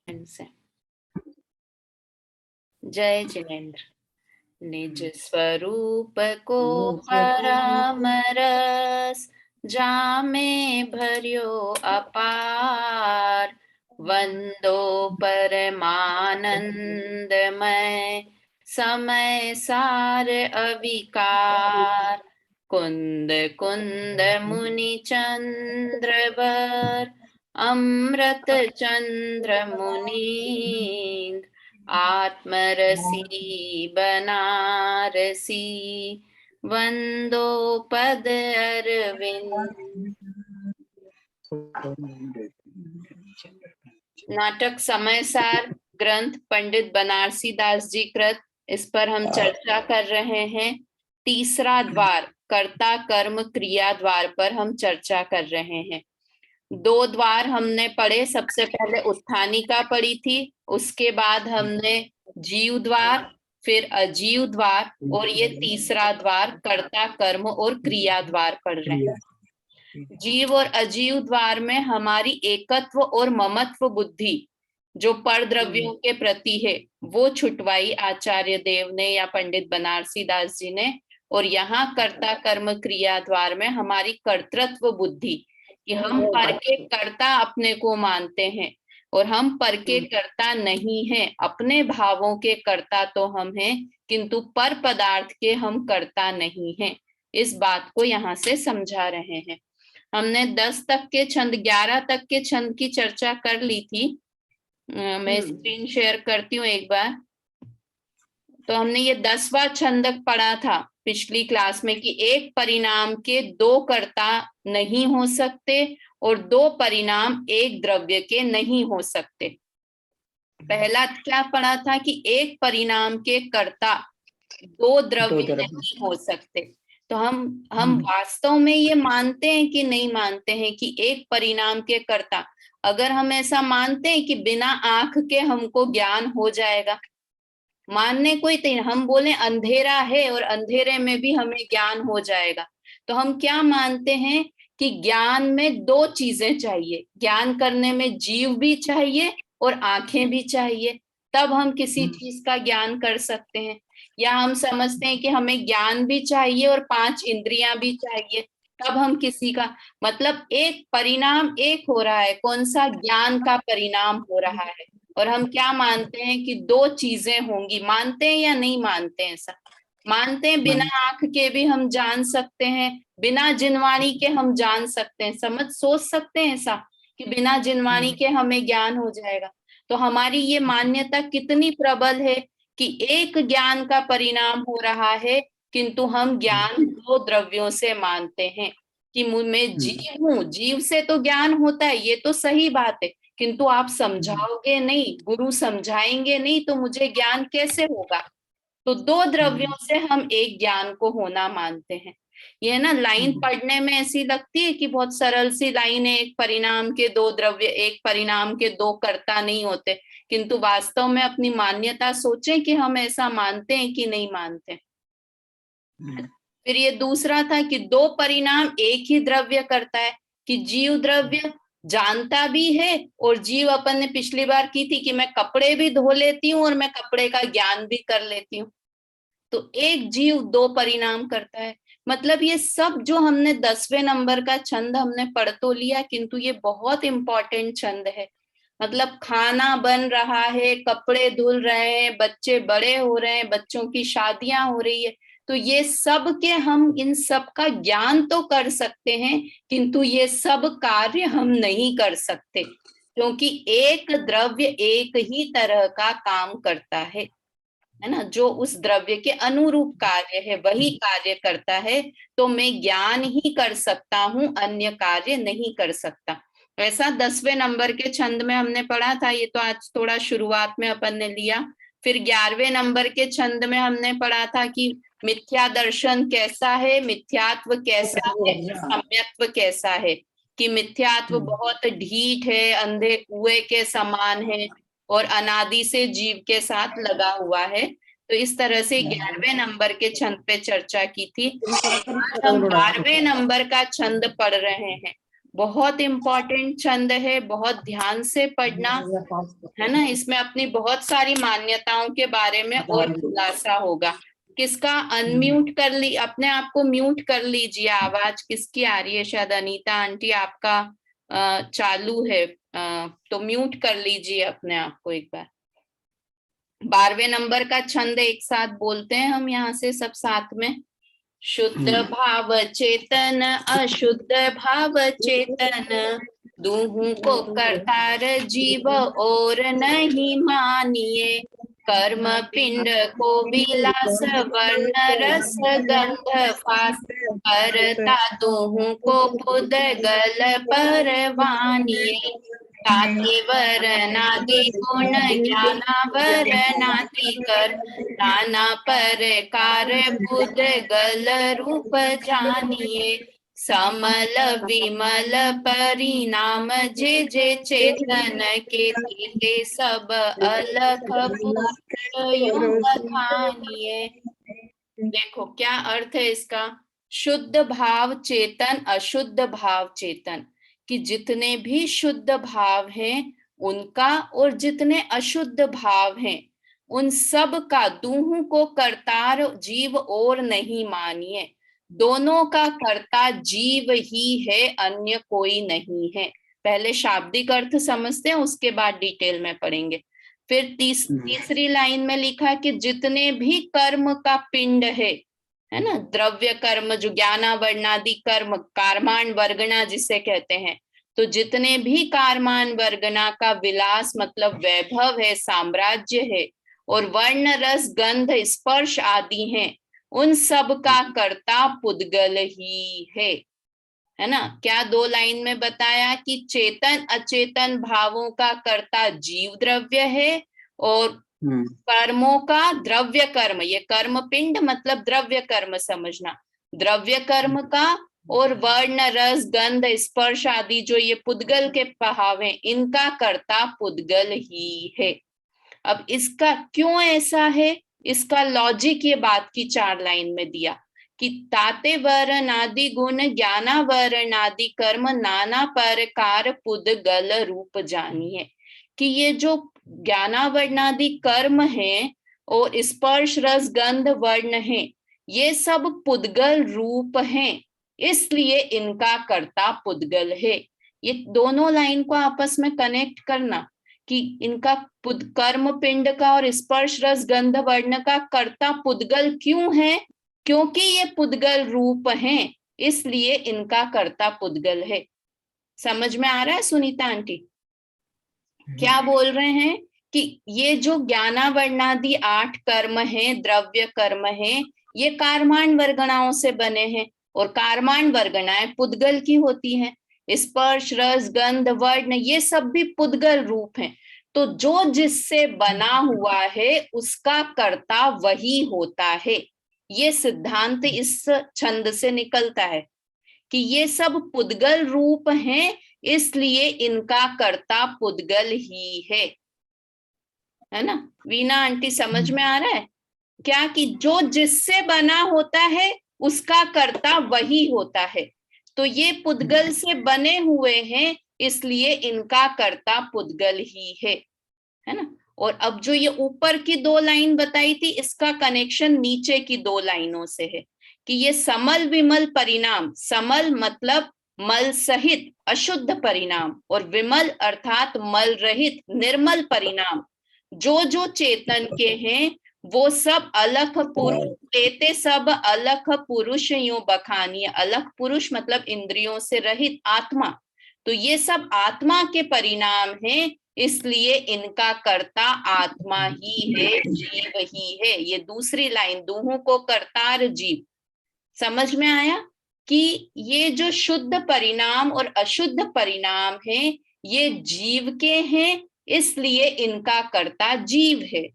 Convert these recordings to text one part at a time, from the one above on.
से। जय जिनेन्द्र। निज स्वरूप को परम रस जामे भर्यो अपार, वंदो परमानंदमय समय सार अविकार। कुंद कुंद मुनि चंद्रवर अमृत चंद्र मुनीन्द्र, आत्मरसी बनारसी वंदो पद अरविंद। नाटक समय सार ग्रंथ पंडित बनारसी दास जी कृत, इस पर हम चर्चा कर रहे हैं। तीसरा द्वार कर्ता कर्म क्रिया द्वार पर हम चर्चा कर रहे हैं। दो द्वार हमने पढ़े, सबसे पहले उत्थानिका पढ़ी थी, उसके बाद हमने जीव द्वार, फिर अजीव द्वार, और ये तीसरा द्वार कर्ता कर्म और क्रिया द्वार पढ़ रहे हैं। जीव और अजीव द्वार में हमारी एकत्व और ममत्व बुद्धि जो पर द्रव्यों के प्रति है वो छुटवाई आचार्य देव ने या पंडित बनारसी दास जी ने। और यहाँ कर्ता कर्म क्रिया द्वार में हमारी कर्तृत्व बुद्धि कि हम पर के कर्ता अपने को मानते हैं और हम पर के कर्ता नहीं हैं। अपने भावों के कर्ता तो हम हैं, किंतु पर पदार्थ के हम कर्ता नहीं हैं। इस बात को यहाँ से समझा रहे हैं। हमने 10 तक के छंद, 11 तक के छंद की चर्चा कर ली थी। मैं स्क्रीन शेयर करती हूँ एक बार। तो हमने ये 10वां छंद पढ़ा था पिछली क्लास में कि एक परिणाम के दो कर्ता नहीं हो सकते और दो परिणाम एक द्रव्य के नहीं हो सकते। पहला क्या पढ़ा था कि एक परिणाम के कर्ता दो द्रव्य नहीं हो सकते। तो हम वास्तव में ये मानते हैं कि नहीं मानते हैं कि एक परिणाम के कर्ता, अगर हम ऐसा मानते हैं कि बिना आंख के हमको ज्ञान हो जाएगा, मानने कोई तो हम बोले अंधेरा है और अंधेरे में भी हमें ज्ञान हो जाएगा, तो हम क्या मानते हैं कि ज्ञान में दो चीजें चाहिए। ज्ञान करने में जीव भी चाहिए और आंखें भी चाहिए, तब हम किसी चीज का ज्ञान कर सकते हैं। या हम समझते हैं कि हमें ज्ञान भी चाहिए और 5 इंद्रियां भी चाहिए, तब हम किसी का, मतलब एक परिणाम एक हो रहा है, कौन सा? ज्ञान का परिणाम हो रहा है। और हम क्या मानते हैं कि दो चीजें होंगी। मानते हैं या नहीं मानते हैं? ऐसा मानते हैं। बिना आंख के भी हम जान सकते हैं, बिना जिनवाणी के हम जान सकते हैं। सोच सकते हैं ऐसा कि बिना जिनवाणी के हमें ज्ञान हो जाएगा। तो हमारी ये मान्यता कितनी प्रबल है कि एक ज्ञान का परिणाम हो रहा है, किंतु हम ज्ञान दो द्रव्यों से मानते हैं कि मैं जीव हूं, जीव से तो ज्ञान होता है, ये तो सही बात है, किंतु आप समझाओगे नहीं, गुरु समझाएंगे नहीं, तो मुझे ज्ञान कैसे होगा? तो दो द्रव्यों से हम एक ज्ञान को होना मानते हैं। ये ना लाइन पढ़ने में ऐसी लगती है कि बहुत सरल सी लाइन है, एक परिणाम के दो द्रव्य, एक परिणाम के दो कर्ता नहीं होते, किंतु वास्तव में अपनी मान्यता सोचें कि हम ऐसा मानते हैं कि नहीं मानते। फिर ये दूसरा था कि दो परिणाम एक ही द्रव्य करता है, कि जीव द्रव्य जानता भी है, और जीव अपन ने पिछली बार की थी कि मैं कपड़े भी धो लेती हूँ और मैं कपड़े का ज्ञान भी कर लेती हूँ। तो एक जीव दो परिणाम करता है। मतलब ये सब जो हमने 10वें नंबर का छंद हमने पढ़ तो लिया, किंतु ये बहुत इंपॉर्टेंट छंद है। मतलब खाना बन रहा है, कपड़े धुल रहे हैं, बच्चे बड़े हो रहे हैं, बच्चों की शादियां हो रही है, तो ये सब के हम इन सब का ज्ञान तो कर सकते हैं, किंतु ये सब कार्य हम नहीं कर सकते, क्योंकि एक द्रव्य एक ही तरह का काम करता है ना, जो उस द्रव्य के अनुरूप कार्य है वही कार्य करता है। तो मैं ज्ञान ही कर सकता हूं, अन्य कार्य नहीं कर सकता। ऐसा 10वें नंबर के छंद में हमने पढ़ा था। ये तो आज थोड़ा शुरुआत में अपन ने लिया। फिर 11वें नंबर के छंद में हमने पढ़ा था कि मिथ्या दर्शन कैसा है, मिथ्यात्व कैसा है, सम्यक्त्व कैसा है। कि मिथ्यात्व बहुत ढीठ है, अंधे कुएं के समान है और अनादि से जीव के साथ लगा हुआ है। तो इस तरह से 11वें नंबर के छंद पे चर्चा की थी। आज हम 12वें नंबर का छंद पढ़ रहे हैं। बहुत इंपॉर्टेंट छंद है, बहुत ध्यान से पढ़ना, है ना। इसमें अपनी बहुत सारी मान्यताओं के बारे में और खुलासा होगा। किसका अनम्यूट कर ली, अपने आप को म्यूट कर लीजिए। आवाज किसकी आ रही है? शायद अनीता आंटी आपका चालू है, तो म्यूट कर लीजिए अपने आप को एक बार। 12वें नंबर का छंद एक साथ बोलते हैं हम यहाँ से सब साथ में। शुद्ध भाव चेतन अशुद्ध भाव चेतन, दूहों को करतार जीव और नहीं मानिए। कर्म पिंड को विलास वर्ण रस गंध फास, करता दूहों को पुद्गल परवानिए। ताते वरनादि गुण ज्ञानावरनादि कर, नाना परकार पुद्गल रूप जानिए। समल विमल परिणाम जे जे चेतन के, ते सब अलख बखानिए। देखो क्या अर्थ है इसका। शुद्ध भाव चेतन अशुद्ध भाव चेतन, कि जितने भी शुद्ध भाव हैं उनका और जितने अशुद्ध भाव हैं उन सब का दूहों को करतार जीव और नहीं मानिए। दोनों का कर्ता जीव ही है, अन्य कोई नहीं है। पहले शाब्दिक अर्थ समझते हैं, उसके बाद डिटेल में पढ़ेंगे। फिर तीसरी लाइन में लिखा कि जितने भी कर्म का पिंड है ना, द्रव्य कर्म जो ज्ञानावर्णादि कर्म, कारमान वर्गना जिसे कहते हैं, तो जितने भी कारमान वर्गना का विलास मतलब वैभव है, साम्राज्य है, और वर्ण रस गंध स्पर्श आदि हैं, उन सब का कर्ता पुद्गल ही है ना। क्या 2 लाइन में बताया कि चेतन अचेतन भावों का कर्ता जीव द्रव्य है, और कर्मों का द्रव्य कर्म, ये कर्म पिंड मतलब द्रव्य कर्म समझना, द्रव्य कर्म का और वर्ण रस गंध स्पर्श आदि जो ये पुद्गल के भाव हैं, इनका कर्ता पुद्गल ही है। अब इसका क्यों ऐसा है, इसका लॉजिक ये बात की 4 लाइन में दिया कि ताते वरनादि गुण ज्ञाना वरनादि कर्म, नाना प्रकार पुद्गल रूप जानिए। कि ये जो ज्ञानावर्णादि कर्म है और स्पर्श रस गंध वर्ण है, ये सब पुद्गल रूप हैं, इसलिए इनका कर्ता पुद्गल है। ये दोनों लाइन को आपस में कनेक्ट करना कि इनका कर्म पिंड का और स्पर्श रस गंध वर्ण का कर्ता पुद्गल क्यों है, क्योंकि ये पुद्गल रूप हैं, इसलिए इनका कर्ता पुद्गल है। समझ में आ रहा है सुनीता आंटी? क्या बोल रहे हैं कि ये जो ज्ञानावर्णादि 8 कर्म हैं, द्रव्य कर्म हैं, ये कारमान वर्गणाओं से बने हैं, और कारमान वर्गणाएं पुद्गल की होती हैं। स्पर्श रस गंध वर्ण ये सब भी पुद्गल रूप हैं। तो जो जिससे बना हुआ है उसका कर्ता वही होता है। ये सिद्धांत इस छंद से निकलता है कि ये सब पुद्गल रूप हैं, इसलिए इनका कर्ता पुद्गल ही है ना। वीना आंटी समझ में आ रहा है क्या कि जो जिससे बना होता है उसका कर्ता वही होता है। तो ये पुद्गल से बने हुए हैं, इसलिए इनका कर्ता पुद्गल ही है ना। और अब जो ये ऊपर की 2 लाइन बताई थी, इसका कनेक्शन नीचे की 2 लाइनों से है कि ये समल विमल परिणाम, समल मतलब मल सहित अशुद्ध परिणाम, और विमल अर्थात मल रहित निर्मल परिणाम, जो जो चेतन के हैं वो सब अलख पुरुष, तेते सब अलख पुरुष यूं बखानिए। अलख पुरुष मतलब इंद्रियों से रहित आत्मा, तो ये सब आत्मा के परिणाम हैं, इसलिए इनका कर्ता आत्मा ही है, जीव ही है। ये दूसरी लाइन, दूहों को कर्तार जीव। समझ में आया कि ये जो शुद्ध परिणाम और अशुद्ध परिणाम है ये जीव के हैं, इसलिए इनका कर्ता जीव है।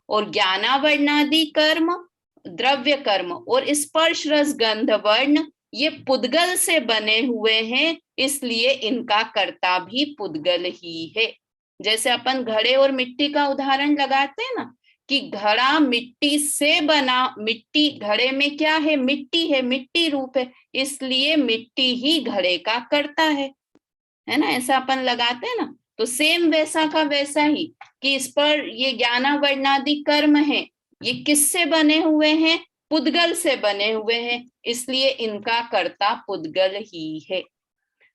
और ज्ञानावर्णादि कर्म, द्रव्य कर्म और स्पर्श रस गंध वर्ण ये पुद्गल से बने हुए हैं, इसलिए इनका कर्ता भी पुद्गल ही है। जैसे अपन घड़े और मिट्टी का उदाहरण लगाते हैं ना कि घड़ा मिट्टी से बना, मिट्टी घड़े में क्या है, मिट्टी है, मिट्टी रूप है, इसलिए मिट्टी ही घड़े का कर्ता है। है ना, ऐसा अपन लगाते हैं ना। तो सेम वैसा का वैसा ही कि इस पर ये ज्ञानावर्णादि कर्म है, ये किससे बने हुए हैं, पुद्गल से बने हुए हैं, इसलिए इनका कर्ता पुद्गल ही है।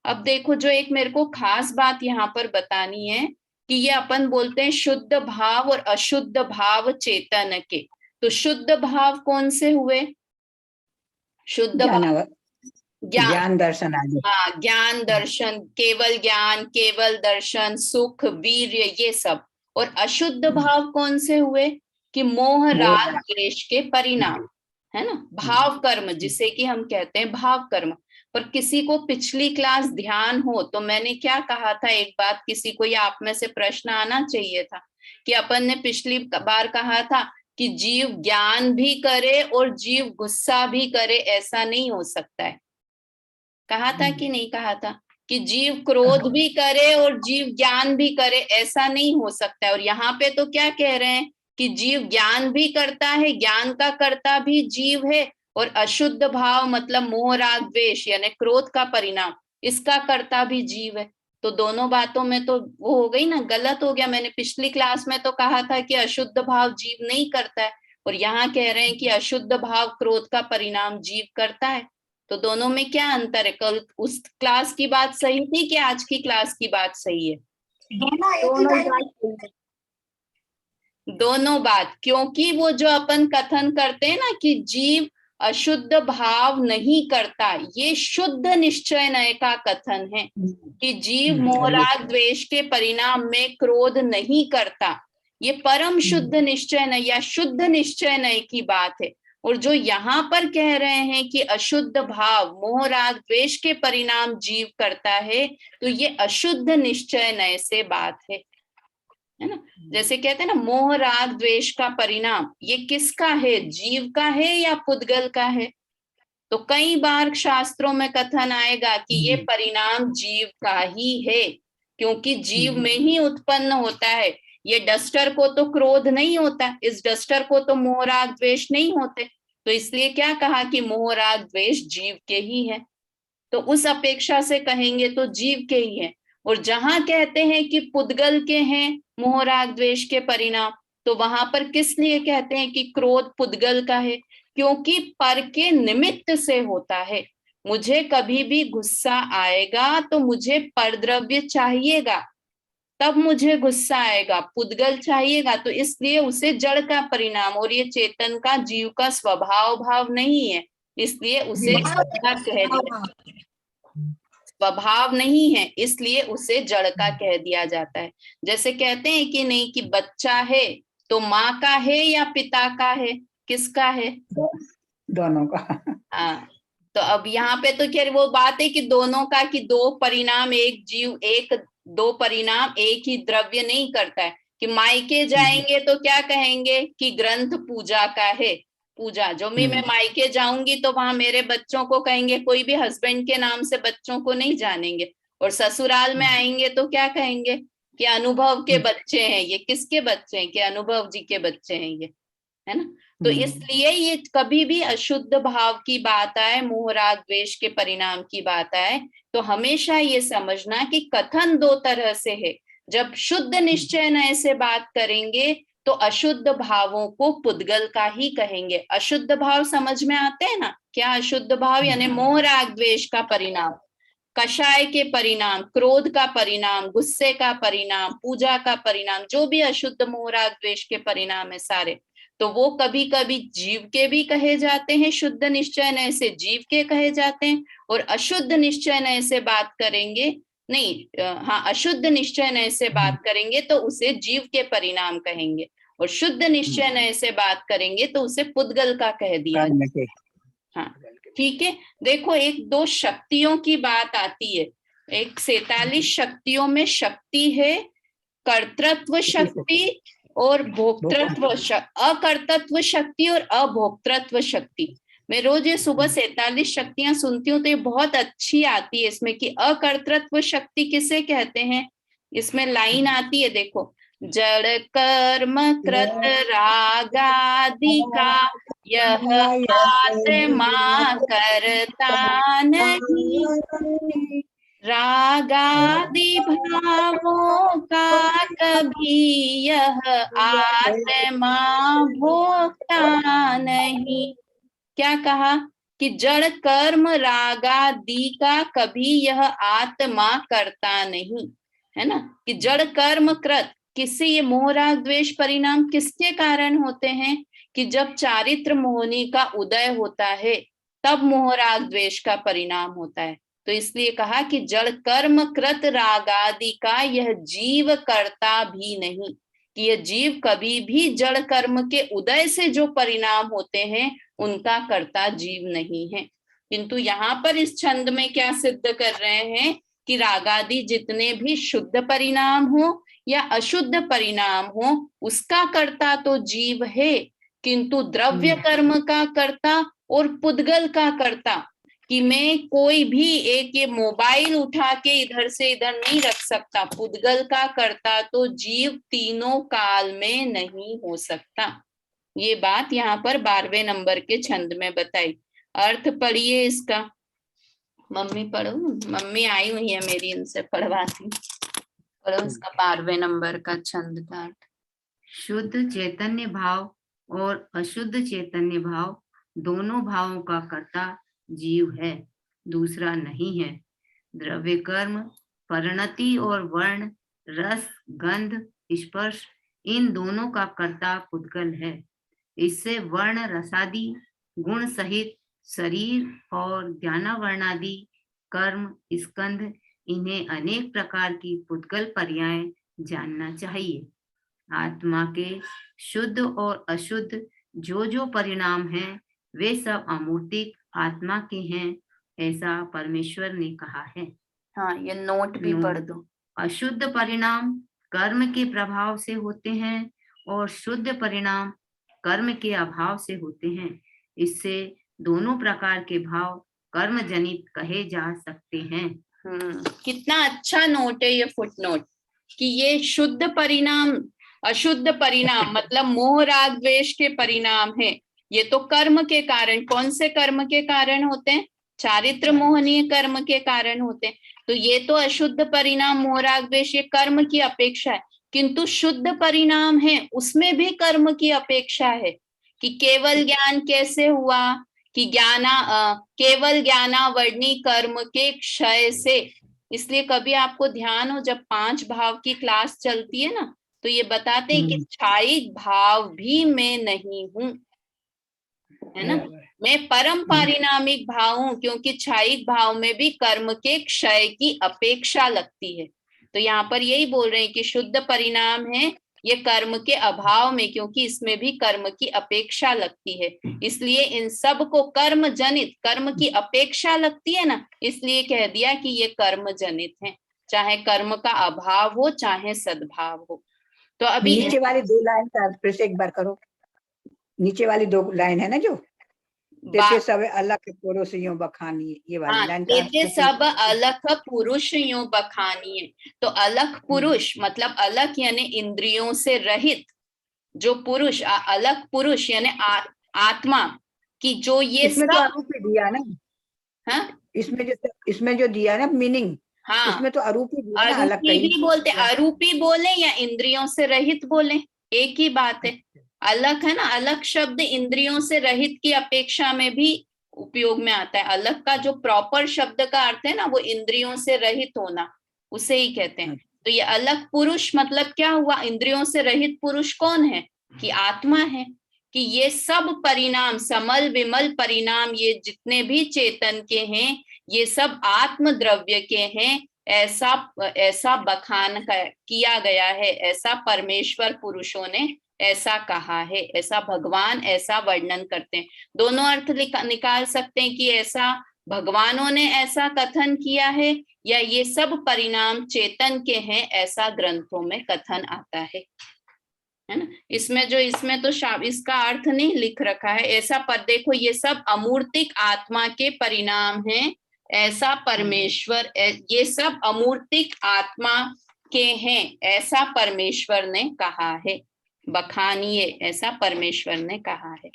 अब देखो, जो एक मेरे को खास बात यहाँ पर बतानी है कि ये अपन बोलते हैं शुद्ध भाव और अशुद्ध भाव चेतन के। तो शुद्ध भाव कौन से हुए, शुद्ध भाव ज्ञान, ज्ञान दर्शन आदि। हाँ, ज्ञान दर्शन, केवल ज्ञान, केवल दर्शन, सुख, वीर्य, ये सब। और अशुद्ध भाव कौन से हुए कि मोह, राग, द्वेष के परिणाम, है ना, भाव कर्म जिसे कि हम कहते हैं भाव कर्म। पर किसी को पिछली क्लास ध्यान हो तो मैंने क्या कहा था, एक बात किसी को या आप में से प्रश्न आना चाहिए था कि अपन ने पिछली बार कहा था कि जीव ज्ञान भी करे और जीव गुस्सा भी करे, ऐसा नहीं हो सकता है। कहा था कि नहीं कहा था कि जीव क्रोध भी करे और जीव ज्ञान भी करे, ऐसा नहीं हो सकता है। और यहाँ पे तो क्या कह रहे हैं कि जीव ज्ञान भी करता है, ज्ञान का कर्ता भी जीव है, और अशुद्ध भाव मतलब मोह, राग, द्वेष यानी क्रोध का परिणाम, इसका कर्ता भी जीव है। तो दोनों बातों में तो वो हो गई ना, गलत हो गया। मैंने पिछली क्लास में तो कहा था कि अशुद्ध भाव जीव नहीं करता है, और यहाँ कह रहे हैं कि अशुद्ध भाव क्रोध का परिणाम जीव करता है। तो दोनों में क्या अंतर है, कल उस क्लास की बात सही थी कि आज की क्लास की बात सही है? दोनों बात, दोनों बात, क्योंकि वो जो अपन कथन करते हैं ना कि जीव अशुद्ध भाव नहीं करता, ये शुद्ध निश्चय नय का कथन है कि जीव मोहराग द्वेष के परिणाम में क्रोध नहीं करता, ये परम शुद्ध निश्चय नय या शुद्ध निश्चय नय की बात है। और जो यहाँ पर कह रहे हैं कि अशुद्ध भाव मोह, राग, द्वेष के परिणाम जीव करता है, तो ये अशुद्ध निश्चय नय से बात है ना। जैसे कहते हैं ना, मोह, राग, द्वेष का परिणाम ये किसका है, जीव का है या पुद्गल का है? तो कई बार शास्त्रों में कथन आएगा कि ये परिणाम जीव का ही है, क्योंकि जीव में ही उत्पन्न होता है। ये डस्टर को तो क्रोध नहीं होता, इस डस्टर को तो मोह, राग, द्वेष नहीं होते, तो इसलिए क्या कहा कि मोह, राग, द्वेष जीव के ही है। तो उस अपेक्षा से कहेंगे तो जीव के ही है। और जहां कहते हैं कि पुद्गल के हैं मोह, राग, द्वेष के परिणाम, तो वहां पर किस लिए कहते हैं कि क्रोध पुद्गल का है? क्योंकि पर के निमित्त से होता है। मुझे कभी भी गुस्सा आएगा तो मुझे परद्रव्य चाहिएगा, तब मुझे गुस्सा आएगा, पुद्गल चाहिएगा, तो इसलिए उसे जड़ का परिणाम, और ये चेतन का, जीव का स्वभाव भाव नहीं है, इसलिए उसे जड़ कह दिया, स्वभाव नहीं है इसलिए उसे जड़ का कह दिया जाता है। जैसे कहते हैं कि नहीं कि बच्चा है तो माँ का है या पिता का है, किसका है? दोनों का। हाँ, तो अब यहाँ पे तो क्या वो बात है कि दोनों का, कि दो परिणाम, एक जीव, एक दो परिणाम एक ही द्रव्य नहीं करता है। कि मायके जाएंगे तो क्या कहेंगे कि ग्रंथ पूजा का है, पूजा जो भी मैं मायके जाऊंगी तो वहां मेरे बच्चों को कहेंगे, कोई भी हस्बैंड के नाम से बच्चों को नहीं जानेंगे। और ससुराल में आएंगे तो क्या कहेंगे कि अनुभव के बच्चे हैं, ये किसके बच्चे हैं, कि अनुभव जी के बच्चे हैं ये, है ना। तो इसलिए ये कभी भी अशुद्ध भाव की बात आए, मोह, राग, द्वेष के परिणाम की बात आए, तो हमेशा ये समझना कि कथन दो तरह से है। जब शुद्ध निश्चय नय से बात करेंगे तो अशुद्ध भावों को पुद्गल का ही कहेंगे। अशुद्ध भाव समझ में आते हैं ना, क्या अशुद्ध भाव यानी मोह, राग, द्वेष का परिणाम, कषाय के परिणाम, क्रोध का परिणाम, गुस्से का परिणाम, पूजा का परिणाम, जो भी अशुद्ध मोह, राग, द्वेष के परिणाम है सारे, तो वो कभी कभी जीव के भी कहे जाते हैं, शुद्ध निश्चय नय से जीव के कहे जाते हैं। और अशुद्ध निश्चय नय से बात करेंगे, नहीं, हाँ, अशुद्ध निश्चय नय से बात करेंगे तो उसे जीव के परिणाम कहेंगे, और शुद्ध निश्चय नय से बात करेंगे तो उसे पुद्गल का कह दिया। हाँ, ठीक है। देखो, एक दो शक्तियों की बात आती है, एक 47 शक्तियों में शक्ति है कर्तृत्व शक्ति और भोक्तृत्व, अकर्तृत्व शक्ति और अभोक्तृत्व शक्ति। मैं रोज ये सुबह 47 शक्तियां सुनती हूँ तो ये बहुत अच्छी आती है इसमें, कि अकर्तृत्व शक्ति किसे कहते हैं। इसमें लाइन आती है, देखो, जड़ कर्म कृत रागादि का यह आत्मा करता नहीं, रागादि भावों का कभी यह आत्मा भोगता नहीं। क्या कहा कि जड़ कर्म रागादि का कभी यह आत्मा करता नहीं, है ना। कि जड़ कर्म कृत किससे, ये मोह राग द्वेष परिणाम किसके कारण होते हैं, कि जब चारित्र मोहनी का उदय होता है तब मोह राग द्वेष का परिणाम होता है। तो इसलिए कहा कि जड़ कर्म कृत रागादि का यह जीव करता भी नहीं, कि यह जीव कभी भी जड़ कर्म के उदय से जो परिणाम होते हैं उनका कर्ता जीव नहीं है। किंतु यहाँ पर इस छंद में क्या सिद्ध कर रहे हैं कि रागादि जितने भी शुद्ध परिणाम हो या अशुद्ध परिणाम हो उसका कर्ता तो जीव है, किंतु द्रव्य कर्म का कर्ता और पुद्गल का कर्ता, कि मैं कोई भी एक ये मोबाइल उठा के इधर से इधर नहीं रख सकता, पुद्गल का कर्ता तो जीव तीनों काल में नहीं हो सकता। ये बात यहाँ पर 12वें नंबर के छंद में बताई। अर्थ पढ़िए इसका। मम्मी पढ़ो, मम्मी आई हुई है मेरी, इनसे पढ़वाती। पढ़ो इसका 12वें नंबर का छंद का अर्थ। शुद्ध चैतन्य भाव और अशुद्ध चैतन्य भाव दोनों भावों का कर्ता जीव है, दूसरा नहीं है। द्रव्य कर्म, परिणति और वर्ण, रस, गंध, स्पर्श, इन दोनों का कर्ता पुद्गल है। इससे वर्ण रसादि गुण सहित शरीर और ज्ञानावर्णादि कर्म स्कंध, इन्हें अनेक प्रकार की पुद्गल पर्याय जानना चाहिए। आत्मा के शुद्ध और अशुद्ध जो जो परिणाम हैं वे सब अमूर्तिक आत्मा के हैं, ऐसा परमेश्वर ने कहा है। हाँ, ये नोट भी पढ़ दो। अशुद्ध परिणाम कर्म के प्रभाव से होते हैं और शुद्ध परिणाम कर्म के अभाव से होते हैं। इससे दोनों प्रकार के भाव कर्म जनित कहे जा सकते हैं। कितना अच्छा नोट है ये फुट नोट, कि ये शुद्ध परिणाम अशुद्ध परिणाम मतलब मोह राग द्वेष के परिणाम है। ये तो कर्म के कारण, कौन से कर्म के कारण होते हैं, चारित्र मोहनीय कर्म के कारण होते हैं। तो ये तो अशुद्ध परिणाम मोह राग द्वेष ये कर्म की अपेक्षा है, किंतु शुद्ध परिणाम है उसमें भी कर्म की अपेक्षा है। कि केवल ज्ञान कैसे हुआ, कि केवल ज्ञानावर्णी कर्म के क्षय से। इसलिए कभी आपको ध्यान हो जब 5 भाव की क्लास चलती है ना, तो ये बताते हैं कि क्षायिक भाव भी मैं नहीं हूं, है ना। मैं परम पारिणामिक भाव हूं, क्योंकि क्षायिक भाव में भी कर्म के क्षय की अपेक्षा लगती है। तो यहाँ पर यही बोल रहे हैं कि शुद्ध परिणाम है ये कर्म के अभाव में, क्योंकि इसमें भी कर्म की अपेक्षा लगती है। इसलिए इन सब को कर्म जनित, कर्म की अपेक्षा लगती है ना, इसलिए कह दिया कि ये कर्म जनित है, चाहे कर्म का अभाव हो चाहे सद्भाव हो। तो अभी नीचे वाली 2 लाइन का फिर से एक बार करो। नीचे वाली 2 लाइन है ना जो तेते सब अलग पुरुष यूं बखानी, ये वाली लाइन का तेते सब अलग पुरुष यूं बखानी। तो अलग पुरुष मतलब अलग यानी इंद्रियों से रहित जो पुरुष, अलग पुरुष यानी आत्मा की जो ये इसमें तो अरूपी दिया ना। हाँ, इसमें जो दिया ना मीनिंग, हाँ इसमें तो अरूपी दिया ना, अलग अरूपी भी बोलते, अरूपी बोले या इंद्रियों से रहित बोले एक ही बात है। अलग है ना, अलग शब्द इंद्रियों से रहित की अपेक्षा में भी उपयोग में आता है। अलग का जो प्रॉपर शब्द का अर्थ है ना वो इंद्रियों से रहित होना, उसे ही कहते हैं। तो ये अलग पुरुष मतलब क्या हुआ, इंद्रियों से रहित पुरुष कौन है, कि आत्मा है। कि ये सब परिणाम समल विमल परिणाम ये जितने भी चेतन के हैं ये सब आत्म द्रव्य के हैं, ऐसा बखान किया गया है, ऐसा परमेश्वर पुरुषों ने ऐसा कहा है, ऐसा भगवान ऐसा वर्णन करते हैं। दोनों अर्थ निकाल सकते हैं कि ऐसा भगवानों ने ऐसा कथन किया है या ये सब परिणाम चेतन के हैं, ऐसा ग्रंथों में कथन आता है ना। इसमें तो इसका अर्थ नहीं लिख रखा है ऐसा, पर देखो ये सब अमूर्तिक आत्मा के परिणाम हैं, ऐसा परमेश्वर, ये सब अमूर्तिक आत्मा के हैं ऐसा परमेश्वर ने कहा है। बखानिए ऐसा परमेश्वर ने कहा है।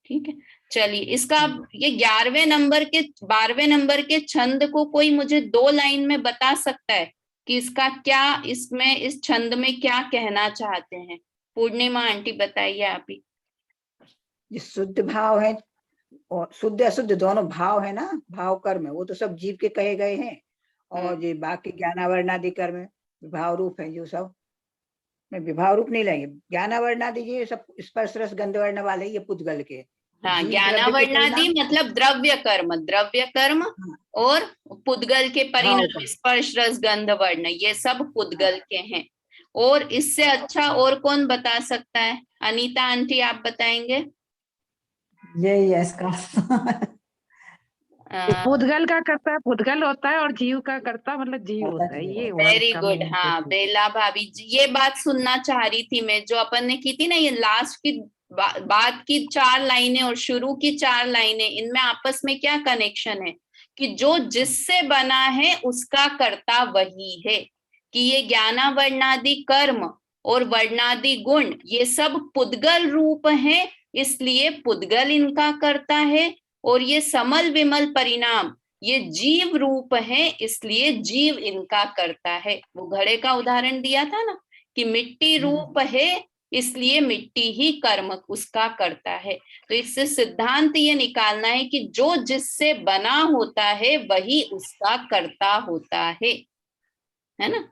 ठीक है, चलिए इसका अब ये 11वें नंबर के 12वें नंबर के छंद को कोई मुझे 2 लाइन में बता सकता है कि इसका क्या, इसमें इस छंद में क्या कहना चाहते हैं? पूर्णिमा आंटी बताइए आप ही। ये शुद्ध भाव है और शुद्ध अशुद्ध दोनों भाव है ना, भाव कर्म है, वो तो सब जीव के कहे गए हैं। और ये बाकी ज्ञानावरणादि कर्म विभाव रूप है, जो सब में विभाव रूप नहीं लेंगे। ज्ञानावरणादि ये सब स्पर्श रस गंध वर्ण वाले, ये पुद्गल के। हाँ, जीव द्रव्य के ज्ञानावरणादि परिणाम, मतलब द्रव्य कर्म हाँ, और पुद्गल के भाव परिणाम कर्म, स्पर्श रस गंध वर्ण, ये सब हाँ, पुद्गल के हैं। और इससे अच्छा और कौन बता सकता है? अनीता आंटी आप बताएंगे? यही है इसका। पुद्गल का कर्ता पुद्गल होता है और जीव का कर्ता मतलब जीव होता है, ये हुआ वेरी इसका गुड। मेन। हाँ, बेला भाभी जी, ये बात सुनना चाह रही थी मैं, जो अपन ने की थी ना, ये लास्ट की बात की 4 लाइनें और शुरू की 4 लाइनें, इनमें आपस में क्या कनेक्शन है कि जो जिससे बना है उसका कर्ता वही है। कि ये ज्ञानावर्णादि कर्म और वर्णादि गुण ये सब पुद्गल रूप हैं, इसलिए पुद्गल इनका कर्ता है। और ये समल विमल परिणाम ये जीव रूप है, इसलिए जीव इनका करता है। वो घड़े का उदाहरण दिया था ना कि मिट्टी रूप है, इसलिए मिट्टी ही कर्म उसका करता है। तो इससे सिद्धांत ये निकालना है कि जो जिससे बना होता है वही उसका कर्ता होता है ना?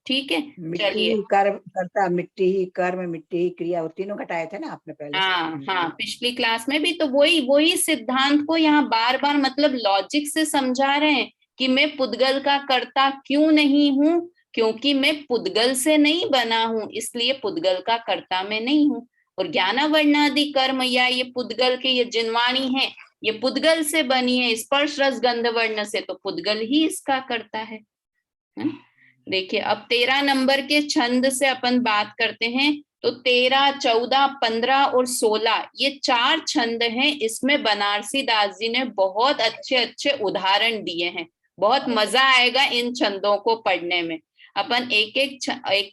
ठीक है, मिट्टी चलिए। ही कर्म करता, मिट्टी ही कर्म, मिट्टी ही क्रिया, वो तीनों घटाए थे ना आपने पहले। हाँ, पिछली क्लास में भी तो वही सिद्धांत को यहाँ बार बार मतलब लॉजिक से समझा रहे हैं कि मैं पुद्गल का कर्ता क्यों नहीं हूं, क्योंकि मैं पुद्गल से नहीं बना हूं, इसलिए पुद्गल का कर्ता मैं नहीं हूं। और ज्ञानावर्णादि कर्म या ये पुद्गल के ये जिनवाणी है, ये पुद्गल से बनी है, स्पर्श रस गंध वर्ण से, तो पुद्गल ही इसका करता है। देखिए अब 13 नंबर के छंद से अपन बात करते हैं। तो 13, 14, 15 और 16 ये 4 छंद हैं। इसमें बनारसी दास जी ने बहुत अच्छे अच्छे उदाहरण दिए हैं। बहुत मजा आएगा इन छंदों को पढ़ने में। अपन एक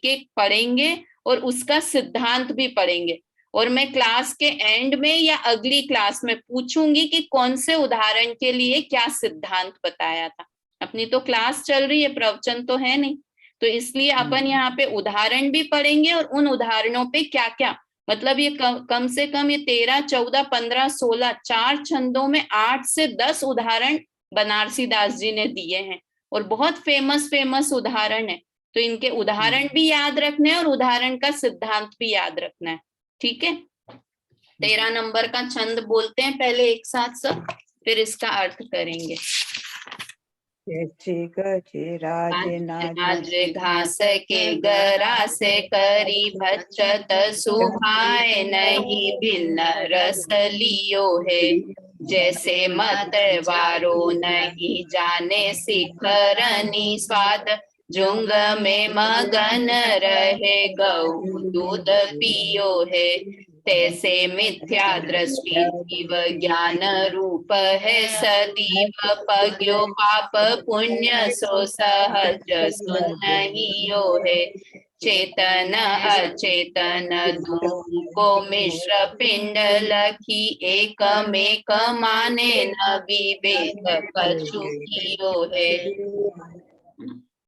एक पढ़ेंगे और उसका सिद्धांत भी पढ़ेंगे। और मैं क्लास के एंड में या अगली क्लास में पूछूंगी कि कौन से उदाहरण के लिए क्या सिद्धांत बताया था। अपनी तो क्लास चल रही है, प्रवचन तो है नहीं, तो इसलिए अपन यहाँ पे उदाहरण भी पढ़ेंगे और उन उदाहरणों पे क्या क्या मतलब ये कम से कम ये 13, 14, 15, 16 4 छंदों में 8 से 10 उदाहरण बनारसी दास जी ने दिए हैं और बहुत फेमस उदाहरण है। तो इनके उदाहरण भी याद रखने हैं और उदाहरण का सिद्धांत भी याद रखना है। ठीक है, 13 नंबर का छंद बोलते हैं पहले एक साथ सब, फिर इसका अर्थ करेंगे। राज घास के गरा से करी भच्चत सुहाए नहीं भिन्न रस लियो है। जैसे मतवारो नहीं जाने शिखरनी स्वाद जुंग में मगन रहे गौ दूध पियो है। तैसे मिथ्या दृष्टि जीव ज्ञान रूप है सदीव पग्यो पाप पुण्य सो सहज सुनहियो है। चेतन अचेतन दूं को मिश्र पिंड लखी एकमेक माने न विवेक कछु कियो है।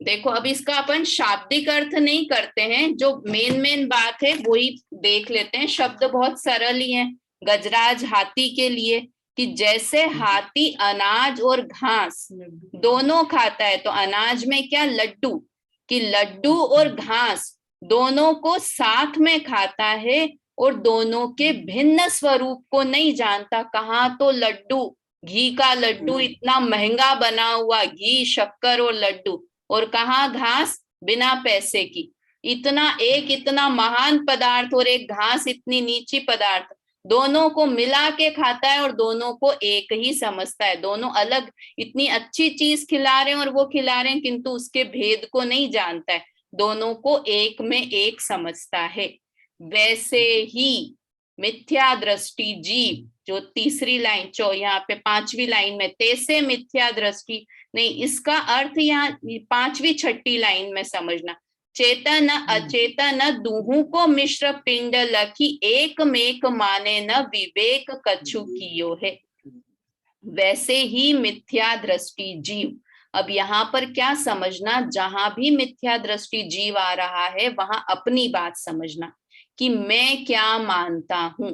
देखो अब इसका अपन शाब्दिक अर्थ नहीं करते हैं, जो मेन बात है वही देख लेते हैं। शब्द बहुत सरल ही है। गजराज हाथी के लिए कि जैसे हाथी अनाज और घास दोनों खाता है, तो अनाज में क्या लड्डू, कि लड्डू और घास दोनों को साथ में खाता है और दोनों के भिन्न स्वरूप को नहीं जानता। कहाँ तो लड्डू, घी का लड्डू इतना महंगा बना हुआ, घी शक्कर और लड्डू, और कहाँ घास बिना पैसे की। इतना महान पदार्थ और एक घास इतनी नीची पदार्थ, दोनों को मिला के खाता है और दोनों को एक ही समझता है। दोनों अलग इतनी अच्छी चीज खिला रहे हैं और वो खिला रहे हैं, किंतु उसके भेद को नहीं जानता है, दोनों को एक में एक समझता है। वैसे ही मिथ्या दृष्टि जीव, जो तीसरी लाइन यहाँ पे 5वीं लाइन में तैसे मिथ्या दृष्टि नहीं, इसका अर्थ यहाँ 5वीं 6ठी लाइन में समझना। चेतन अचेतन दूहू को मिश्र पिंड लखी एक मेक माने न विवेक कछु कियो है। वैसे ही मिथ्या दृष्टि जीव। अब यहाँ पर क्या समझना, जहां भी मिथ्या दृष्टि जीव आ रहा है वहां अपनी बात समझना कि मैं क्या मानता हूं,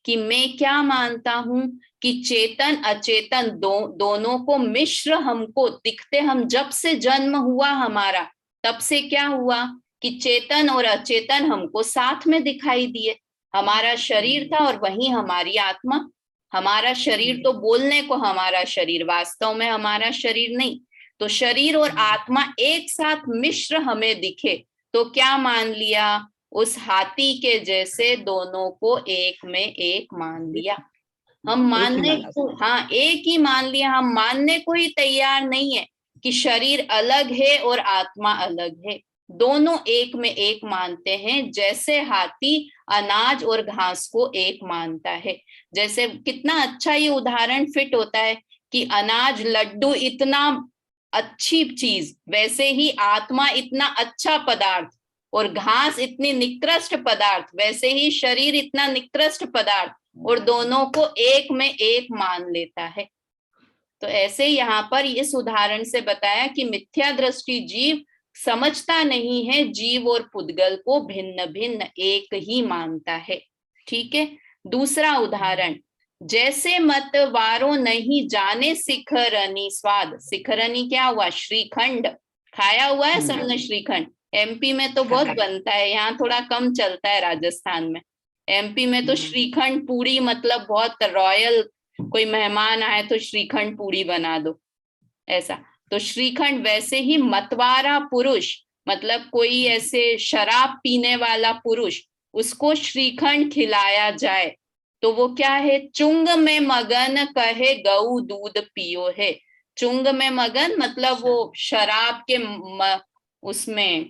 कि मैं क्या मानता हूं कि चेतन अचेतन दोनों को मिश्र हमको दिखते। हम जब से जन्म हुआ हमारा तब से क्या हुआ कि चेतन और अचेतन हमको साथ में दिखाई दिए। हमारा शरीर था और वहीं हमारी आत्मा। हमारा शरीर तो बोलने को हमारा शरीर, वास्तव में हमारा शरीर नहीं। तो शरीर और आत्मा एक साथ मिश्र हमें दिखे तो क्या मान लिया, उस हाथी के जैसे दोनों को एक में एक मान लिया। हम मानने को, हाँ एक ही मान लिया। हम मानने को ही तैयार नहीं है कि शरीर अलग है और आत्मा अलग है। दोनों एक में एक मानते हैं, जैसे हाथी अनाज और घास को एक मानता है। जैसे कितना अच्छा ये उदाहरण फिट होता है कि अनाज लड्डू इतना अच्छी चीज, वैसे ही आत्मा इतना अच्छा पदार्थ और घास इतनी निकृष्ट पदार्थ, वैसे ही शरीर इतना निकृष्ट पदार्थ, और दोनों को एक में एक मान लेता है। तो ऐसे यहाँ पर इस उदाहरण से बताया कि मिथ्या दृष्टि जीव समझता नहीं है, जीव और पुद्गल को भिन्न भिन्न एक ही मानता है। ठीक है। दूसरा उदाहरण, जैसे मतवारो नहीं जाने शिखरनी स्वाद। शिखरनी क्या हुआ, श्रीखंड। खाया हुआ है सबने श्रीखंड। एमपी में तो बहुत बनता है, यहाँ थोड़ा कम चलता है राजस्थान में। एमपी में तो श्रीखंड पूरी मतलब बहुत रॉयल, कोई मेहमान आए तो श्रीखंड पूरी बना दो, ऐसा। तो श्रीखंड, वैसे ही मतवारा पुरुष मतलब कोई ऐसे शराब पीने वाला पुरुष, उसको श्रीखंड खिलाया जाए तो वो क्या है, चुंग में मगन कहे गऊ दूध पियो है। चुंग में मगन मतलब वो शराब के उसमें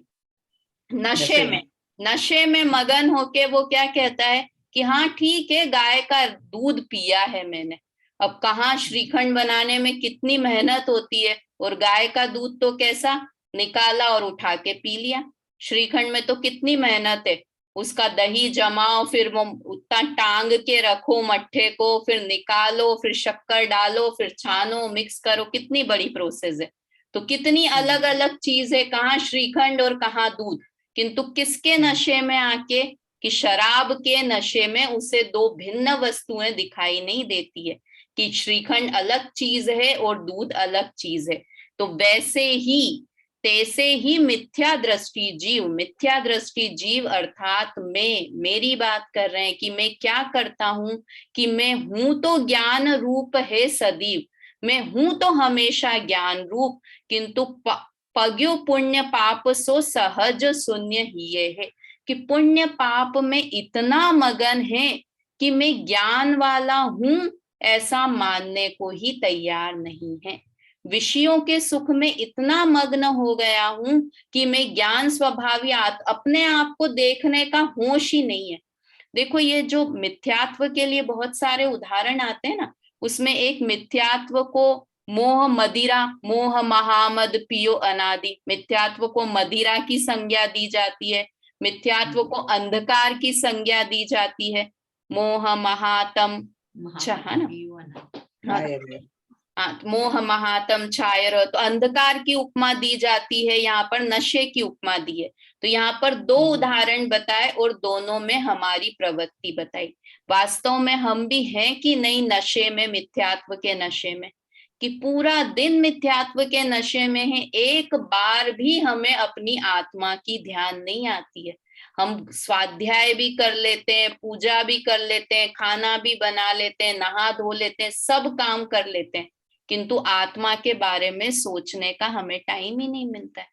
नशे में मगन होके वो क्या कहता है कि हाँ ठीक है, गाय का दूध पिया है मैंने। अब कहाँ श्रीखंड बनाने में कितनी मेहनत होती है, और गाय का दूध तो कैसा, निकाला और उठा के पी लिया। श्रीखंड में तो कितनी मेहनत है, उसका दही जमाओ, फिर वो उतना टांग के रखो मट्ठे को, फिर निकालो, फिर शक्कर डालो, फिर छानो, मिक्स करो, कितनी बड़ी प्रोसेस है। तो कितनी अलग अलग चीज है, कहाँ श्रीखंड और कहाँ दूध। किंतु किसके नशे में आके, कि शराब के नशे में उसे दो भिन्न वस्तुएं दिखाई नहीं देती है, कि श्रीखंड अलग चीज है और दूध अलग चीज है। तो वैसे ही तैसे ही मिथ्या दृष्टि जीव अर्थात मेरी बात कर रहे हैं कि मैं क्या करता हूं, कि मैं हूं तो ज्ञान रूप है सदैव, मैं हूं तो हमेशा ज्ञान रूप, किंतु पग्यो पुण्य पाप सो सहज शून्य ही है, कि पुण्य पाप में इतना मगन है कि मैं ज्ञान वाला हूं ऐसा मानने को ही तैयार नहीं है। विषयों के सुख में इतना मग्न हो गया हूं कि मैं ज्ञान स्वभावी अपने आप को देखने का होश ही नहीं है। देखो ये जो मिथ्यात्व के लिए बहुत सारे उदाहरण आते हैं ना, उसमें एक मिथ्यात्व को मोह मदिरा, मोह महामद पियो अनादि, मिथ्यात्व को मदिरा की संज्ञा दी जाती है, मिथ्यात्व को अंधकार की संज्ञा दी जाती है, मोह महातम मोह महातम छायर, तो अंधकार की उपमा दी जाती है, यहाँ पर नशे की उपमा दी है। तो यहाँ पर दो उदाहरण बताए और दोनों में हमारी प्रवृत्ति बताई। वास्तव में हम भी हैं कि नहीं नशे में, मिथ्यात्व के नशे में, कि पूरा दिन मिथ्यात्व के नशे में है, एक बार भी हमें अपनी आत्मा की ध्यान नहीं आती है। हम स्वाध्याय भी कर लेते हैं, पूजा भी कर लेते हैं, खाना भी बना लेते हैं, नहा धो लेते हैं, सब काम कर लेते हैं, किंतु आत्मा के बारे में सोचने का हमें टाइम ही नहीं मिलता है,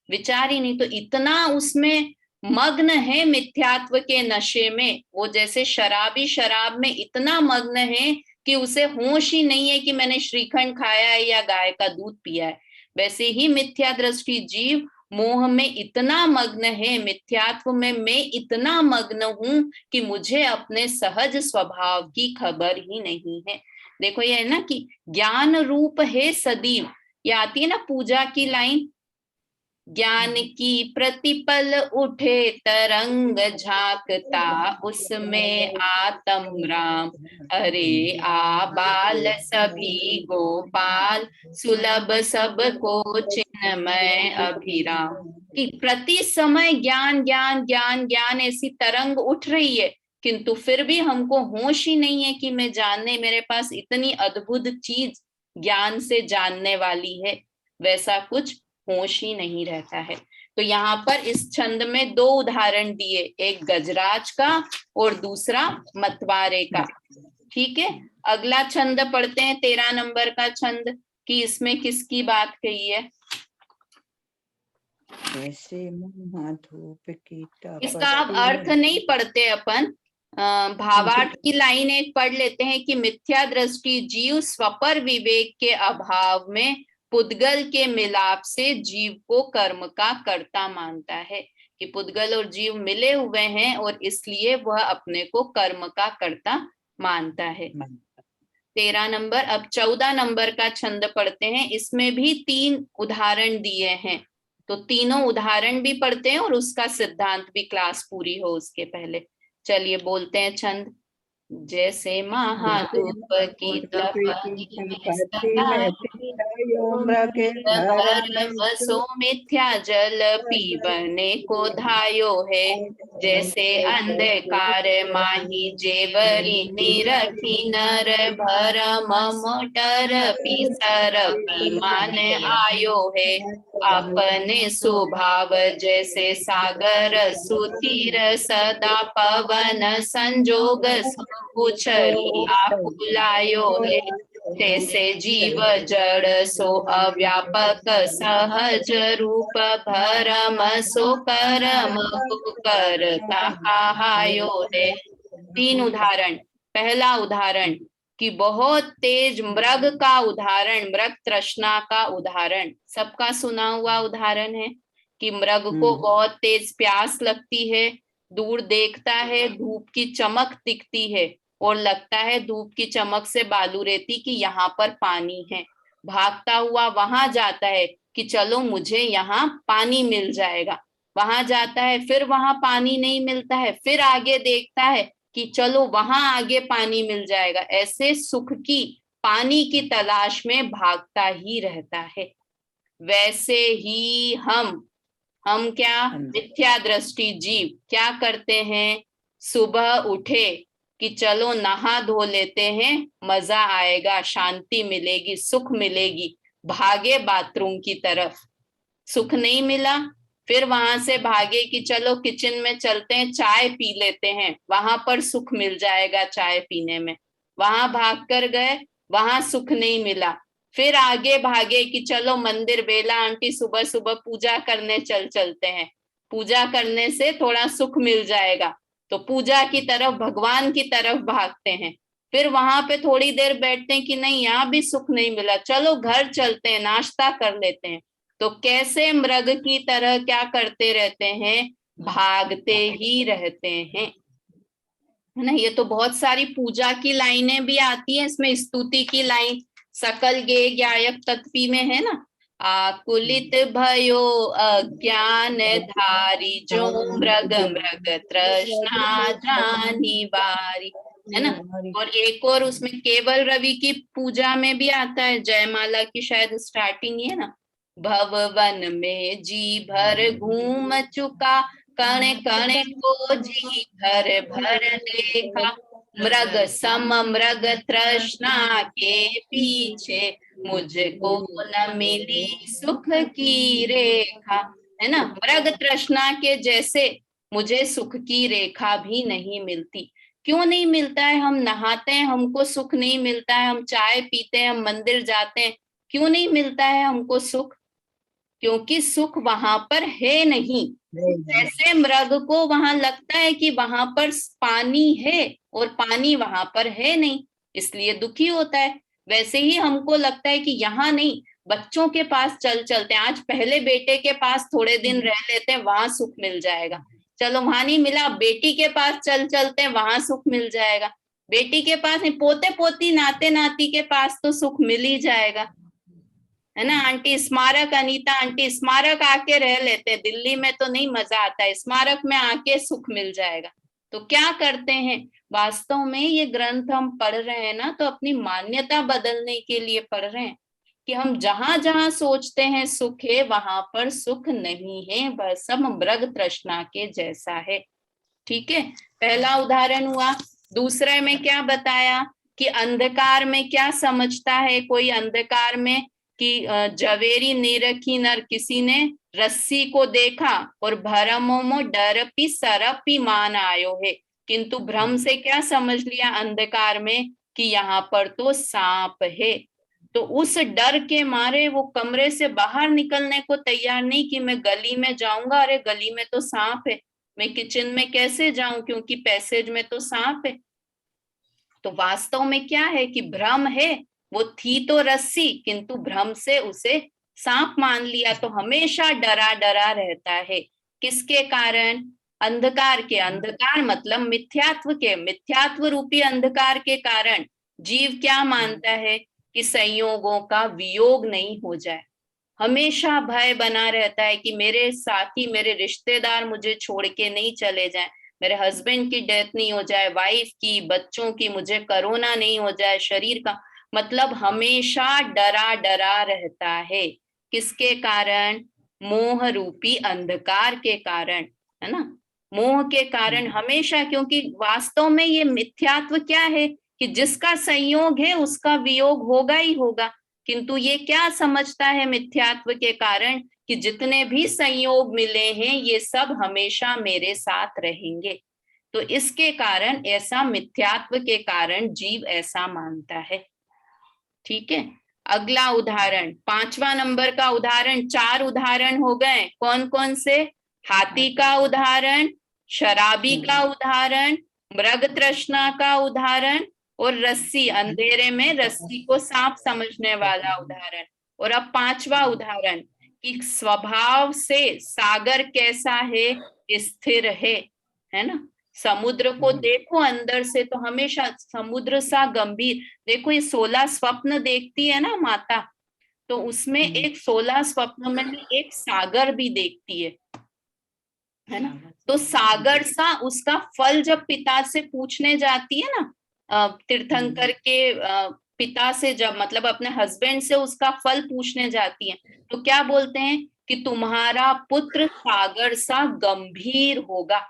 विचार ही नहीं। तो इतना उसमें मग्न है मिथ्यात्व के नशे में, वो जैसे शराबी शराब में इतना मग्न है कि उसे होश ही नहीं है कि मैंने श्रीखंड खाया है या गाय का दूध पिया है। वैसे ही मिथ्या दृष्टि जीव मोह में इतना मग्न है, मिथ्यात्व में मैं इतना मग्न हूं कि मुझे अपने सहज स्वभाव की खबर ही नहीं है। देखो ये है ना कि ज्ञान रूप है सदैव, ये आती है ना पूजा की लाइन, ज्ञान की प्रतिपल उठे तरंग झांकता, उसमें आत्म राम अरे आबाल सभी गोपाल, सुलभ सबको चिन्मय अभिराम। कि प्रति समय ज्ञान ज्ञान ज्ञान ज्ञान ऐसी तरंग उठ रही है, किंतु फिर भी हमको होश ही नहीं है कि मैं जानने, मेरे पास इतनी अद्भुत चीज ज्ञान से जानने वाली है, वैसा कुछ होश ही नहीं रहता है। तो यहाँ पर इस छंद में दो उदाहरण दिए, एक गजराज का और दूसरा मतवारे का। ठीक है, अगला छंद पढ़ते हैं, 13 नंबर का छंद, कि इसमें किसकी बात कही है। ऐसे महाधूप की इसका अब अर्थ नहीं पढ़ते अपन, भावार्थ की लाइन एक पढ़ लेते हैं कि मिथ्या दृष्टि जीव स्वपर विवेक के अभाव में पुद्गल के मिलाप से जीव को कर्म का कर्ता मानता है, कि पुद्गल और जीव मिले हुए हैं और इसलिए वह अपने को कर्म का कर्ता मानता है। 13 नंबर। अब 14 नंबर का छंद पढ़ते हैं, इसमें भी 3 उदाहरण दिए हैं, तो तीनों उदाहरण भी पढ़ते हैं और उसका सिद्धांत भी क्लास पूरी हो उसके पहले। चलिए बोलते हैं छंद। जैसे महाधूप की तपति सो मिथ्या जल पीवने को धायो है, जैसे अंधकार माही जेवरी निरखी नर भरम मोटर पीसर मान आयो है, अपने स्वभाव जैसे सागर सुतीर सदा पवन संजोग उछली आकुलायो है, तैसे जीव जड़ सो अव्यापक सहज रूप भरम सो कर्म करता कहायो है। 3 उदाहरण। पहला उदाहरण कि बहुत तेज मृग का उदाहरण, मृग तृष्णा का उदाहरण, सबका सुना हुआ उदाहरण है कि मृग को बहुत तेज प्यास लगती है, दूर देखता है धूप की चमक दिखती है और लगता है धूप की चमक से बालू रेती कि यहाँ पर पानी है, भागता हुआ वहां जाता है कि चलो मुझे यहाँ पानी मिल जाएगा, वहां जाता है फिर वहां पानी नहीं मिलता है, फिर आगे देखता है कि चलो वहां आगे पानी मिल जाएगा, ऐसे सुख की पानी की तलाश में भागता ही रहता है। वैसे ही हम क्या, मिथ्या दृष्टि जीव क्या करते हैं, सुबह उठे कि चलो नहा धो लेते हैं, मजा आएगा, शांति मिलेगी, सुख मिलेगी, भागे बाथरूम की तरफ, सुख नहीं मिला, फिर वहां से भागे कि चलो किचन में चलते हैं, चाय पी लेते हैं, वहां पर सुख मिल जाएगा चाय पीने में, वहां भाग कर गए, वहां सुख नहीं मिला, फिर आगे भागे कि चलो मंदिर, बेला आंटी सुबह सुबह पूजा करने चलते हैं, पूजा करने से थोड़ा सुख मिल जाएगा, तो पूजा की तरफ, भगवान की तरफ भागते हैं, फिर वहां पे थोड़ी देर बैठते हैं कि नहीं यहाँ भी सुख नहीं मिला, चलो घर चलते हैं, नाश्ता कर लेते हैं, तो कैसे मृग की तरह क्या करते रहते हैं, भागते ही रहते हैं, है ना। ये तो बहुत सारी पूजा की लाइनें भी आती है इसमें, स्तुति की लाइन सकल गे गायक तत्वी में है ना, आकुलित भयो अज्ञान धारी, जो मृग मृग तृष्णा जानी बारी, है ना। और एक और उसमें केवल रवि की पूजा में भी आता है, जयमाला की शायद स्टार्टिंग है ना, भवन में जी भर घूम चुका, कण कण को जी भर भर देखा, मृग सम मृग तृष्णा के पीछे, मुझको न मिली सुख की रेखा, है ना। मृग तृष्णा के जैसे मुझे सुख की रेखा भी नहीं मिलती। क्यों नहीं मिलता है, हम नहाते हैं हमको सुख नहीं मिलता है, हम चाय पीते हैं, हम मंदिर जाते हैं, क्यों नहीं मिलता है हमको सुख, क्योंकि सुख वहां पर है नहीं। जैसे मृग को वहां लगता है कि वहां पर पानी है और पानी वहां पर है नहीं, इसलिए दुखी होता है, वैसे ही हमको लगता है कि यहाँ नहीं, बच्चों के पास चलते हैं, आज पहले बेटे के पास थोड़े दिन रह लेते हैं, वहां सुख मिल जाएगा, चलो वहां नहीं मिला, बेटी के पास चलते हैं, वहां सुख मिल जाएगा, बेटी के पास नहीं, पोते पोती नाते नाती के पास तो सुख मिल ही जाएगा, है ना। आंटी स्मारक, अनीता आंटी स्मारक आके रह लेते हैं, दिल्ली में तो नहीं मजा आता है, स्मारक में आके सुख मिल जाएगा। तो क्या करते हैं, वास्तव में ये ग्रंथ हम पढ़ रहे हैं ना, तो अपनी मान्यता बदलने के लिए पढ़ रहे हैं कि हम जहां जहां सोचते हैं सुख है, वहां पर सुख नहीं है, वह सब मृग तृष्णा के जैसा है। ठीक है, पहला उदाहरण हुआ। दूसरे में क्या बताया कि अंधकार में क्या समझता है कोई, अंधकार में कि जवेरी निरखी नर, किसी ने रस्सी को देखा और भरमोमो डरपी सरपी मान आयो है, किंतु भ्रम से क्या समझ लिया अंधकार में कि यहाँ पर तो सांप है। तो उस डर के मारे वो कमरे से बाहर निकलने को तैयार नहीं कि मैं गली में जाऊंगा, अरे गली में तो सांप है, मैं किचन में कैसे जाऊं क्योंकि पैसेज में तो सांप है। तो वास्तव में क्या है कि भ्रम है, वो थी तो रस्सी किंतु भ्रम से उसे सांप मान लिया, तो हमेशा डरा डरा रहता है। किसके कारण, अंधकार के, अंधकार मतलब मिथ्यात्व के, मिथ्यात्व रूपी अंधकार के कारण जीव क्या मानता है कि संयोगों का वियोग नहीं हो जाए, हमेशा भय बना रहता है कि मेरे साथी, मेरे रिश्तेदार मुझे छोड़ के नहीं चले जाएं, मेरे हस्बैंड की डेथ नहीं हो जाए, वाइफ की, बच्चों की, मुझे कोरोना नहीं हो जाए, शरीर का, मतलब हमेशा डरा डरा रहता है। किसके कारण, मोह रूपी अंधकार के कारण, है ना, मोह के कारण हमेशा, क्योंकि वास्तव में ये मिथ्यात्व क्या है कि जिसका संयोग है उसका वियोग होगा ही होगा, किंतु ये क्या समझता है मिथ्यात्व के कारण कि जितने भी संयोग मिले हैं ये सब हमेशा मेरे साथ रहेंगे। तो इसके कारण, ऐसा मिथ्यात्व के कारण जीव ऐसा मानता है। ठीक है, अगला उदाहरण, 5वां नंबर का उदाहरण, 4 उदाहरण हो गए, कौन कौन से, हाथी का उदाहरण, शराबी का उदाहरण, मृग तृष्णा का उदाहरण और रस्सी, अंधेरे में रस्सी को सांप समझने वाला उदाहरण। और अब 5वां उदाहरण कि स्वभाव से सागर कैसा है, स्थिर है ना। समुद्र को देखो अंदर से तो हमेशा समुद्र सा गंभीर, देखो ये 16 स्वप्न देखती है ना माता, तो उसमें एक 16 स्वप्न में एक सागर भी देखती है ना। तो सागर सा उसका फल जब पिता से पूछने जाती है ना, तीर्थंकर के पिता से, जब मतलब अपने हस्बैंड से उसका फल पूछने जाती है, तो क्या बोलते हैं कि तुम्हारा पुत्र सागर सा गंभीर होगा।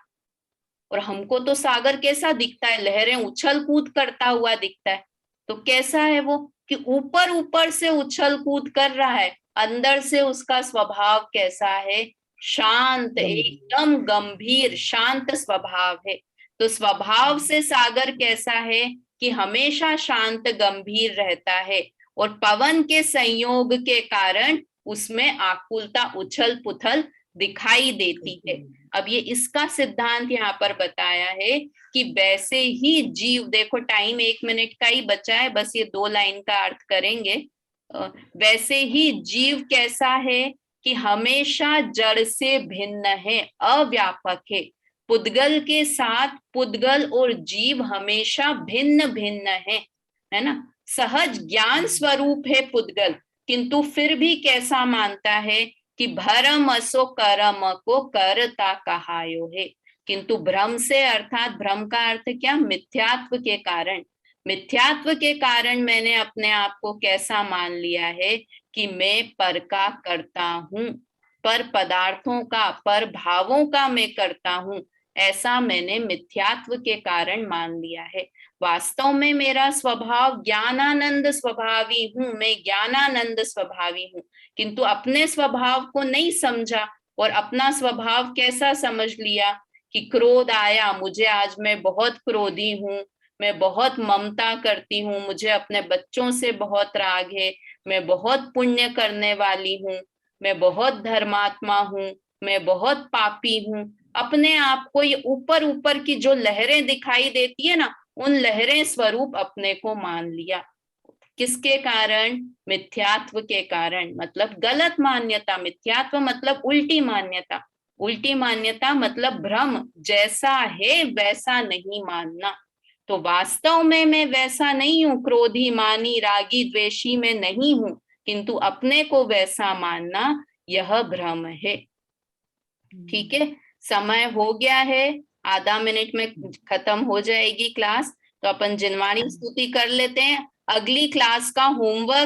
और हमको तो सागर कैसा दिखता है, लहरें उछल कूद करता हुआ दिखता है, तो कैसा है वो कि ऊपर ऊपर से उछल कूद कर रहा है, अंदर से उसका स्वभाव कैसा है, शांत, एकदम गंभीर शांत स्वभाव है। तो स्वभाव से सागर कैसा है कि हमेशा शांत गंभीर रहता है, और पवन के संयोग के कारण उसमें आकुलता, उछल पुथल दिखाई देती है। अब ये इसका सिद्धांत यहाँ पर बताया है कि वैसे ही जीव, देखो टाइम 1 मिनट का ही बचा है, बस ये 2 लाइन का अर्थ करेंगे। वैसे ही जीव कैसा है कि हमेशा जड़ से भिन्न है, अव्यापक है। पुद्गल के साथ पुद्गल और जीव हमेशा भिन्न भिन्न है ना। सहज ज्ञान स्वरूप है पुद्गल, किंतु फिर भी कैसा मानता है कि भरम असो कर्म को करता कहायो है, किंतु भ्रम से, अर्थात भ्रम का अर्थ क्या, मिथ्यात्व के कारण, मिथ्यात्व के कारण मैंने अपने आप को कैसा मान लिया है कि मैं पर का करता हूं, पर पदार्थों का, पर भावों का मैं करता हूं, ऐसा मैंने मिथ्यात्व के कारण मान लिया है। वास्तव में मेरा स्वभाव ज्ञानानंद स्वभावी हूं, मैं ज्ञानानंद स्वभावी हूं, किंतु अपने स्वभाव को नहीं समझा, और अपना स्वभाव कैसा समझ लिया कि क्रोध आया मुझे, आज मैं बहुत क्रोधी हूं, मैं बहुत ममता करती हूँ, मुझे अपने बच्चों से बहुत राग है, मैं बहुत पुण्य करने वाली हूँ, मैं बहुत धर्मात्मा हूँ, मैं बहुत पापी हूँ। अपने आप को ये ऊपर ऊपर की जो लहरें दिखाई देती है ना, उन लहरें स्वरूप अपने को मान लिया। किसके कारण, मिथ्यात्व के कारण, मतलब गलत मान्यता। मिथ्यात्व मतलब उल्टी मान्यता, उल्टी मान्यता मतलब भ्रम, जैसा है वैसा नहीं मानना। तो वास्तव में मैं वैसा नहीं हूं, क्रोधी, मानी, रागी, द्वेषी मैं नहीं हूं, किंतु अपने को वैसा मानना यह भ्रम है। ठीक है, समय हो गया है, आधा मिनट में खत्म हो जाएगी क्लास, तो अपन जिनवाणी स्तुति कर लेते हैं। अगली क्लास का होमवर्क